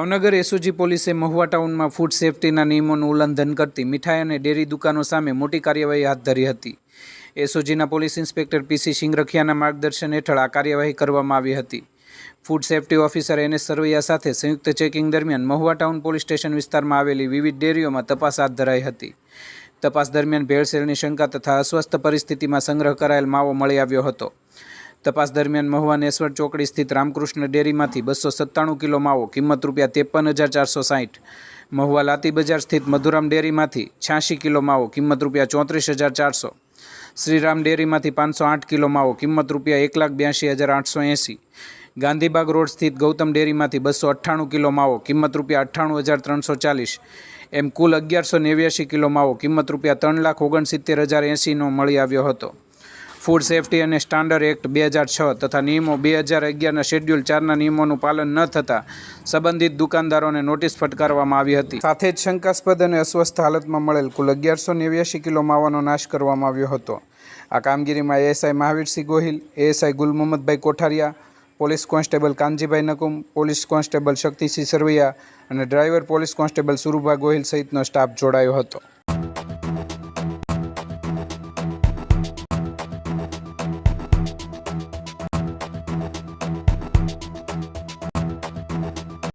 Bhavnagar SOG પોલીસે Mahuva ટાઉનમાં food સેફ્ટીના નિયમોનું ઉલ્લંઘન કરતી મીઠાઈ અને ડેરી દુકાનો સામે મોટી કાર્યવાહી હાથ ધરી હતી। એસઓજીના પોલીસ ઇન્સ્પેક્ટર પીસી સિંગરખિયાના માર્ગદર્શન હેઠળ આ કાર્યવાહી કરવામાં આવી હતી। Food safety officer NS Sarvaiya સાથે સંયુક્ત ચેકિંગ દરમિયાન મહુવા ટાઉન પોલીસ સ્ટેશન વિસ્તારમાં આવેલી વિવિધ ડેરીઓમાં તપાસ હાથ ધરાઈ હતી। તપાસ દરમિયાન ભેળસેળની શંકા તથા અસ્વસ્થ પરિસ્થિતિમાં સંગ્રહ કરાયેલ માવો મળી આવ્યો હતો। તપાસ દરમિયાન મહુવા નેસવડ ચોકડી સ્થિત રામકૃષ્ણ ડેરીમાંથી 297 કિલો માવો કિંમત ₹53,460, મહુવા લાતી બજાર સ્થિત મધુરામ ડેરીમાંથી 86 કિલો માવો કિંમત ₹34,400, શ્રીરામ ડેરીમાંથી 508 કિલો માવો કિંમત ₹1,82,880, ગાંધીબાગ રોડ સ્થિત ગૌતમ ડેરીમાંથી 298 કિલો માવો કિંમત ₹98,340, એમ કુલ 1189 કિલો માવો કિંમત ₹3,69,080નો મળી આવ્યો હતો। ફૂડ સેફ્ટી અને સ્ટાન્ડર્ડ એક્ટ 2006 તથા નિયમો 2011ના શેડ્યુલ 4ના નિયમોનું પાલન ન થતાં સંબંધિત દુકાનદારોને નોટિસ ફટકારવામાં આવી હતી। સાથે જ શંકાસ્પદ અને અસ્વસ્થ હાલતમાં મળેલ કુલ 1189 કિલો માવાનો નાશ કરવામાં આવ્યો હતો। આ કામગીરીમાં ASI Mahavirsinh Gohil, ASI Gul Mohammadbhai Kothariya, police constable Kanjibhai Nakum, police constable Shaktisinh Sarvaiya અને driver police constable Surubha Gohil સહિતનો સ્ટાફ જોડાયો હતો।